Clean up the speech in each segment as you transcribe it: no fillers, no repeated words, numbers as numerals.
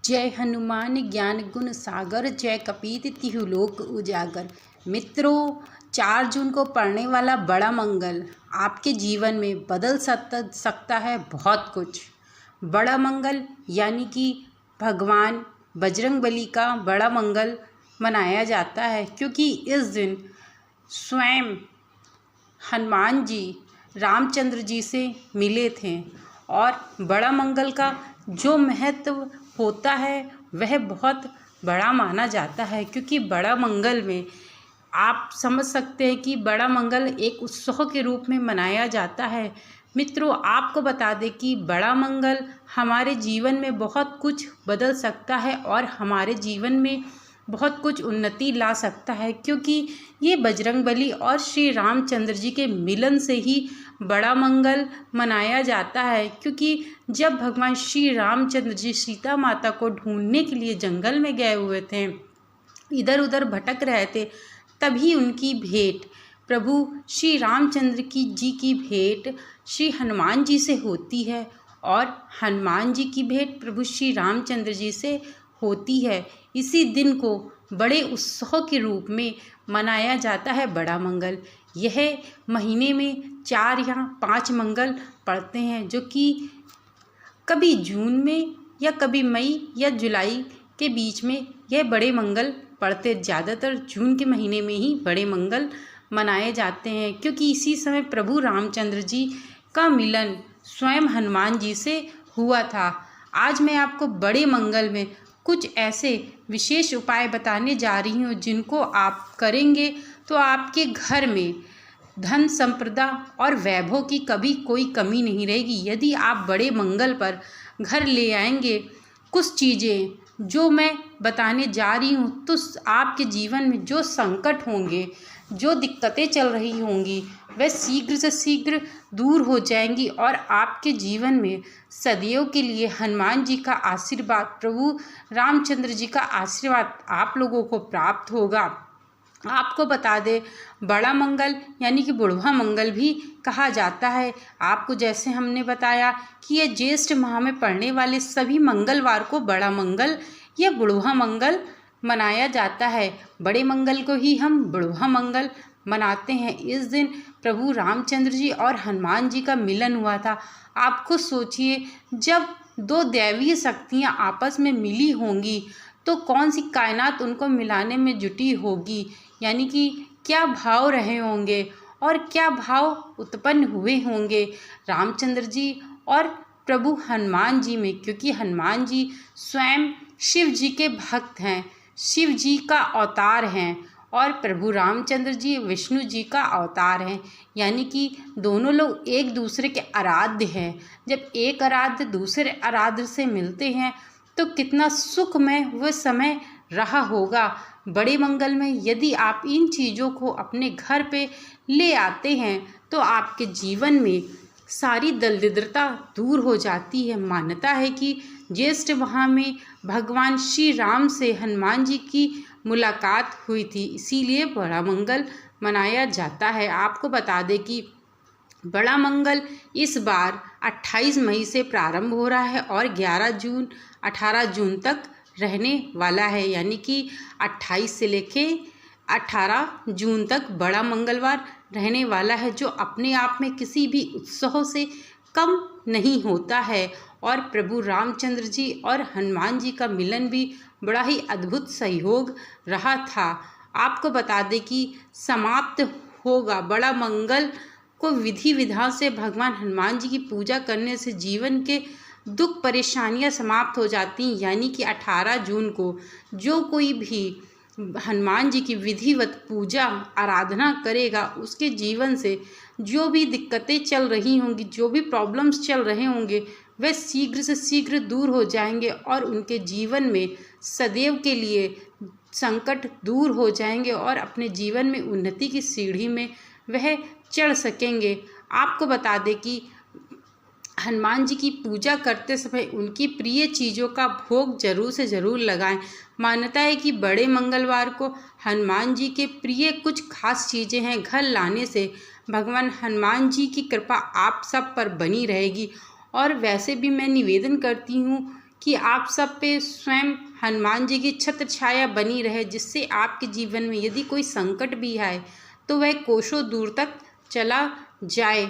जय हनुमान ज्ञान गुण सागर, जय कपीत तिहु लोक उजागर। मित्रों, 4 जून को पड़ने वाला बड़ा मंगल आपके जीवन में बदल सकता है बहुत कुछ। बड़ा मंगल यानी कि भगवान बजरंगबली का बड़ा मंगल मनाया जाता है, क्योंकि इस दिन स्वयं हनुमान जी रामचंद्र जी से मिले थे। और बड़ा मंगल का जो महत्व होता है वह बहुत बड़ा माना जाता है, क्योंकि बड़ा मंगल में आप समझ सकते हैं कि बड़ा मंगल एक उत्सव के रूप में मनाया जाता है। मित्रों, आपको बता दें कि बड़ा मंगल हमारे जीवन में बहुत कुछ बदल सकता है और हमारे जीवन में बहुत कुछ उन्नति ला सकता है, क्योंकि ये बजरंगबली और श्री रामचंद्र जी के मिलन से ही बड़ा मंगल मनाया जाता है। क्योंकि जब भगवान श्री रामचंद्र जी सीता माता को ढूंढने के लिए जंगल में गए हुए थे, इधर उधर भटक रहे थे, तभी उनकी भेंट प्रभु श्री रामचंद्र जी की भेंट श्री हनुमान जी से होती है और हनुमान जी की भेंट प्रभु श्री रामचंद्र जी से होती है। इसी दिन को बड़े उत्सव के रूप में मनाया जाता है बड़ा मंगल। यह महीने में 4 या 5 मंगल पड़ते हैं, जो कि कभी जून में या कभी मई या जुलाई के बीच में यह बड़े मंगल पड़ते। ज़्यादातर जून के महीने में ही बड़े मंगल मनाए जाते हैं, क्योंकि इसी समय प्रभु रामचंद्र जी का मिलन स्वयं हनुमान जी से हुआ था। आज मैं आपको बड़े मंगल में कुछ ऐसे विशेष उपाय बताने जा रही हूँ, जिनको आप करेंगे तो आपके घर में धन संपदा और वैभव की कभी कोई कमी नहीं रहेगी। यदि आप बड़े मंगल पर घर ले आएंगे कुछ चीज़ें जो मैं बताने जा रही हूँ, तो आपके जीवन में जो संकट होंगे, जो दिक्कतें चल रही होंगी, वह शीघ्र से शीघ्र दूर हो जाएंगी और आपके जीवन में सदैव के लिए हनुमान जी का आशीर्वाद, प्रभु रामचंद्र जी का आशीर्वाद आप लोगों को प्राप्त होगा। आपको बता दें, बड़ा मंगल यानी कि बुढ़वा मंगल भी कहा जाता है। आपको जैसे हमने बताया कि यह ज्येष्ठ माह में पड़ने वाले सभी मंगलवार को बड़ा मंगल या बुढ़वा मंगल मनाया जाता है। बड़े मंगल को ही हम बुढ़वा मंगल मनाते हैं। इस दिन प्रभु रामचंद्र जी और हनुमान जी का मिलन हुआ था। आप खुद सोचिए, जब 2 दैवीय शक्तियाँ आपस में मिली होंगी तो कौन सी कायनात उनको मिलाने में जुटी होगी, यानी कि क्या भाव रहे होंगे और क्या भाव उत्पन्न हुए होंगे रामचंद्र जी और प्रभु हनुमान जी में, क्योंकि हनुमान जी स्वयं शिव जी के भक्त हैं, शिव जी का अवतार हैं और प्रभु रामचंद्र जी विष्णु जी का अवतार हैं, यानी कि दोनों लोग एक दूसरे के आराध्य हैं। जब एक आराध्य दूसरे आराध्य से मिलते हैं तो कितना सुखमय वह समय रहा होगा। बड़े मंगल में यदि आप इन चीज़ों को अपने घर पे ले आते हैं तो आपके जीवन में सारी दरिद्रता दूर हो जाती है। मान्यता है कि ज्येष्ठ माह में भगवान श्री राम से हनुमान जी की मुलाकात हुई थी, इसीलिए बड़ा मंगल मनाया जाता है। आपको बता दें कि बड़ा मंगल इस बार 28 मई से प्रारंभ हो रहा है और 18 जून तक रहने वाला है, यानी कि 28 से लेके 18 जून तक बड़ा मंगलवार रहने वाला है, जो अपने आप में किसी भी उत्सव से कम नहीं होता है। और प्रभु रामचंद्र जी और हनुमान जी का मिलन भी बड़ा ही अद्भुत सहयोग रहा था। आपको बता दें कि समाप्त होगा बड़ा मंगल को विधि विधान से भगवान हनुमान जी की पूजा करने से जीवन के दुख परेशानियां समाप्त हो जाती हैं, यानी कि 18 जून को जो कोई भी हनुमान जी की विधिवत पूजा आराधना करेगा, उसके जीवन से जो भी दिक्कतें चल रही होंगी, जो भी प्रॉब्लम्स चल रहे होंगे, वह शीघ्र से शीघ्र दूर हो जाएंगे और उनके जीवन में सदैव के लिए संकट दूर हो जाएंगे और अपने जीवन में उन्नति की सीढ़ी में वह चढ़ सकेंगे। आपको बता दें कि हनुमान जी की पूजा करते समय उनकी प्रिय चीज़ों का भोग जरूर से ज़रूर लगाएं। मान्यता है कि बड़े मंगलवार को हनुमान जी के प्रिय कुछ खास चीज़ें हैं, घर लाने से भगवान हनुमान जी की कृपा आप सब पर बनी रहेगी। और वैसे भी मैं निवेदन करती हूँ कि आप सब पे स्वयं हनुमान जी की छत्र छाया बनी रहे, जिससे आपके जीवन में यदि कोई संकट भी आए तो वह कोसों दूर तक चला जाए।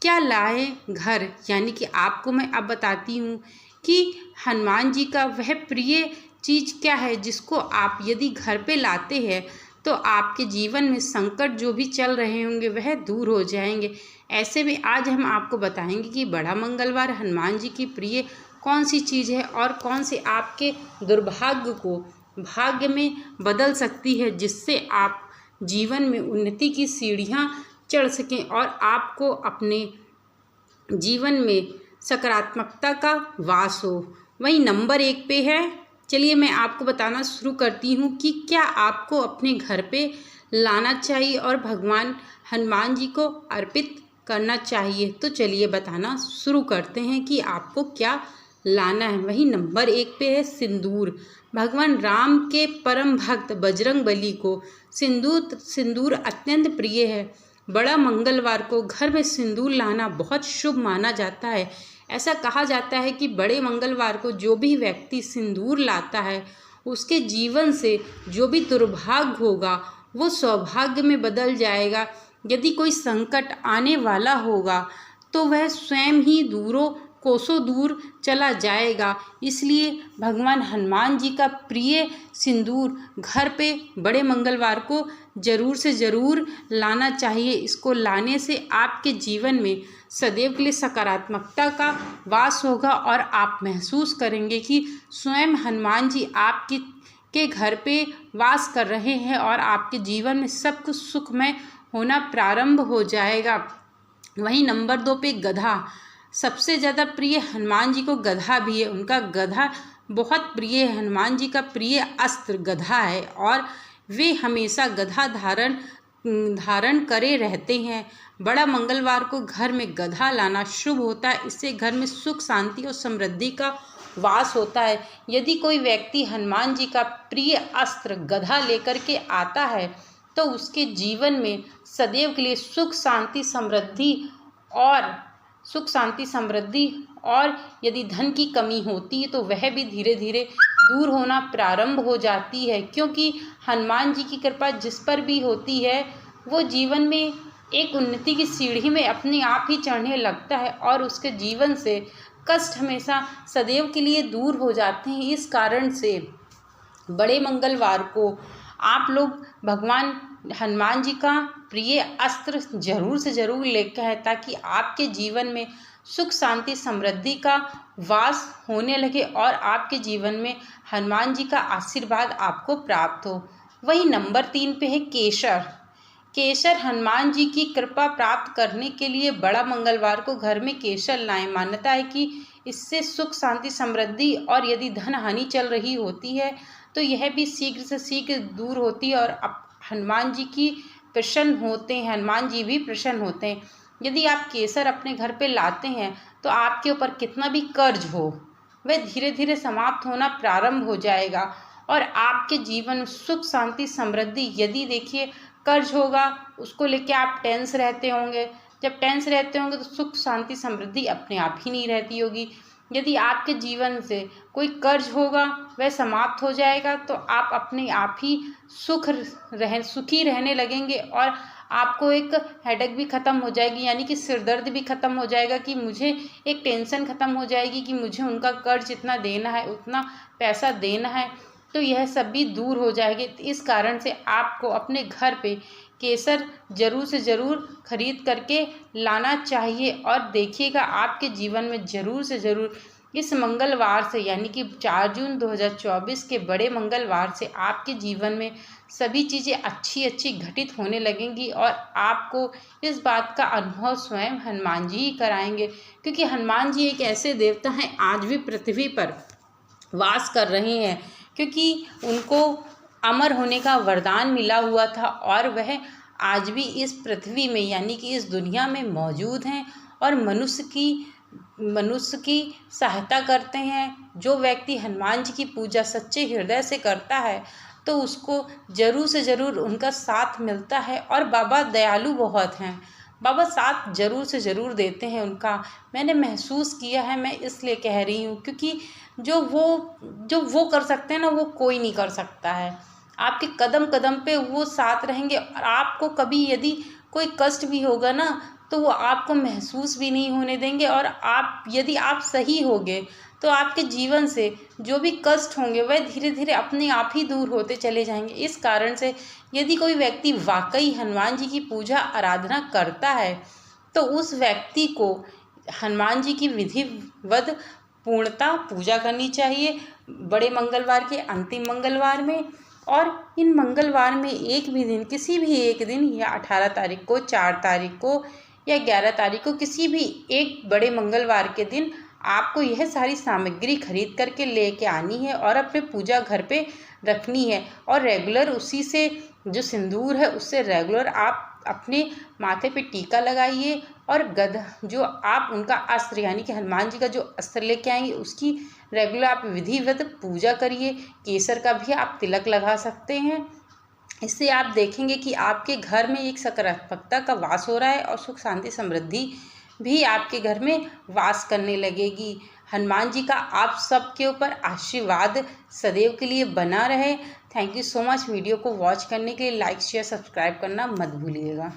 क्या लाए घर, यानी कि आपको मैं अब बताती हूँ कि हनुमान जी का वह प्रिय चीज़ क्या है जिसको आप यदि घर पे लाते हैं तो आपके जीवन में संकट जो भी चल रहे होंगे वह दूर हो जाएंगे। ऐसे में आज हम आपको बताएंगे कि बड़ा मंगलवार हनुमान जी की प्रिय कौन सी चीज़ है और कौन से आपके दुर्भाग्य को भाग्य में बदल सकती है, जिससे आप जीवन में उन्नति की सीढ़ियाँ चढ़ सकें और आपको अपने जीवन में सकारात्मकता का वास हो। वहीं नंबर 1 पे है, चलिए मैं आपको बताना शुरू करती हूँ कि क्या आपको अपने घर पे लाना चाहिए और भगवान हनुमान जी को अर्पित करना चाहिए। तो चलिए बताना शुरू करते हैं कि आपको क्या लाना है। वहीं नंबर 1 पे है सिंदूर। भगवान राम के परम भक्त बजरंगबली को सिंदूर अत्यंत प्रिय है। बड़ा मंगलवार को घर में सिंदूर लाना बहुत शुभ माना जाता है। ऐसा कहा जाता है कि बड़े मंगलवार को जो भी व्यक्ति सिंदूर लाता है उसके जीवन से जो भी दुर्भाग्य होगा वो सौभाग्य में बदल जाएगा। यदि कोई संकट आने वाला होगा तो वह स्वयं ही कोसों दूर चला जाएगा। इसलिए भगवान हनुमान जी का प्रिय सिंदूर घर पे बड़े मंगलवार को ज़रूर से ज़रूर लाना चाहिए। इसको लाने से आपके जीवन में सदैव के लिए सकारात्मकता का वास होगा और आप महसूस करेंगे कि स्वयं हनुमान जी के घर पे वास कर रहे हैं और आपके जीवन में सब कुछ सुखमय होना प्रारंभ हो जाएगा। वहीं नंबर 2 पे गधा। सबसे ज़्यादा प्रिय हनुमान जी को गधा भी है। उनका गधा बहुत प्रिय है। हनुमान जी का प्रिय अस्त्र गधा है और वे हमेशा गधा धारण करे रहते हैं। बड़ा मंगलवार को घर में गधा लाना शुभ होता है। इससे घर में सुख शांति और समृद्धि का वास होता है। यदि कोई व्यक्ति हनुमान जी का प्रिय अस्त्र गधा लेकर के आता है तो उसके जीवन में सदैव के लिए सुख शांति समृद्धि और यदि धन की कमी होती है तो वह भी धीरे धीरे दूर होना प्रारंभ हो जाती है, क्योंकि हनुमान जी की कृपा जिस पर भी होती है वो जीवन में एक उन्नति की सीढ़ी में अपने आप ही चढ़ने लगता है और उसके जीवन से कष्ट हमेशा सदैव के लिए दूर हो जाते हैं। इस कारण से बड़े मंगलवार को आप लोग भगवान हनुमान जी का प्रिय अस्त्र जरूर से ज़रूर लेकर आए ताकि आपके जीवन में सुख शांति समृद्धि का वास होने लगे और आपके जीवन में हनुमान जी का आशीर्वाद आपको प्राप्त हो। वही नंबर 3 पे है केसर। हनुमान जी की कृपा प्राप्त करने के लिए बड़ा मंगलवार को घर में केसर लाएं। मान्यता है कि इससे सुख शांति समृद्धि और यदि धन हानि चल रही होती है तो यह भी शीघ्र से शीघ्र दूर होती है और हनुमान जी की प्रसन्न होते हैं। हनुमान जी भी प्रसन्न होते हैं। यदि आप केसर अपने घर पे लाते हैं तो आपके ऊपर कितना भी कर्ज हो वह धीरे धीरे समाप्त होना प्रारंभ हो जाएगा और आपके जीवन में सुख शांति समृद्धि, यदि देखिए कर्ज होगा उसको लेके आप टेंस रहते होंगे, जब टेंस रहते होंगे तो सुख शांति समृद्धि अपने आप ही नहीं रहती होगी। यदि आपके जीवन से कोई कर्ज होगा वह समाप्त हो जाएगा तो आप अपने आप ही सुखी रहने लगेंगे और आपको एक हेडेक भी ख़त्म हो जाएगी, यानी कि सिरदर्द भी ख़त्म हो जाएगा कि मुझे एक टेंशन ख़त्म हो जाएगी कि मुझे उनका कर्ज इतना देना है, उतना पैसा देना है, तो यह सब भी दूर हो जाएगी। इस कारण से आपको अपने घर पे केसर ज़रूर से ज़रूर खरीद करके लाना चाहिए और देखिएगा आपके जीवन में ज़रूर से ज़रूर इस मंगलवार से यानी कि 4 जून 2024 के बड़े मंगलवार से आपके जीवन में सभी चीज़ें अच्छी घटित होने लगेंगी और आपको इस बात का अनुभव स्वयं हनुमान जी ही कराएंगे, क्योंकि हनुमान जी एक ऐसे देवता हैं आज भी पृथ्वी पर वास कर रहे हैं, क्योंकि उनको अमर होने का वरदान मिला हुआ था और वह आज भी इस पृथ्वी में यानी कि इस दुनिया में मौजूद हैं और मनुष्य की सहायता करते हैं। जो व्यक्ति हनुमान जी की पूजा सच्चे हृदय से करता है तो उसको ज़रूर से ज़रूर उनका साथ मिलता है और बाबा दयालु बहुत हैं। बाबा साथ ज़रूर से ज़रूर देते हैं उनका। मैंने महसूस किया है, मैं इसलिए कह रही हूँ क्योंकि जो वो कर सकते हैं ना, वो कोई नहीं कर सकता है। आपके कदम कदम पे वो साथ रहेंगे और आपको कभी यदि कोई कष्ट भी होगा ना, तो वो आपको महसूस भी नहीं होने देंगे। और यदि आप सही होगे तो आपके जीवन से जो भी कष्ट होंगे वह धीरे धीरे अपने आप ही दूर होते चले जाएंगे। इस कारण से यदि कोई व्यक्ति वाकई हनुमान जी की पूजा आराधना करता है तो उस व्यक्ति को हनुमान जी की विधिवत पूर्णता पूजा करनी चाहिए बड़े मंगलवार के अंतिम मंगलवार में। और इन मंगलवार में एक भी दिन, किसी भी एक दिन, या 18 तारीख को, 4 तारीख को या 11 तारीख को, किसी भी एक बड़े मंगलवार के दिन आपको यह सारी सामग्री खरीद करके लेके आनी है और अपने पूजा घर पे रखनी है। और रेगुलर उसी से, जो सिंदूर है उससे रेगुलर आप अपने माथे पे टीका लगाइए। और गदा, जो आप उनका अस्त्र यानी कि हनुमान जी का जो अस्त्र लेके आएंगे उसकी रेगुलर आप विधिवत पूजा करिए। केसर का भी आप तिलक लगा सकते हैं। इससे आप देखेंगे कि आपके घर में एक सकारात्मकता का वास हो रहा है और सुख शांति समृद्धि भी आपके घर में वास करने लगेगी। हनुमान जी का आप सबके ऊपर आशीर्वाद सदैव के लिए बना रहे। Thank you so much. Video को वॉच करने के लिए लाइक शेयर सब्सक्राइब करना मत भूलिएगा।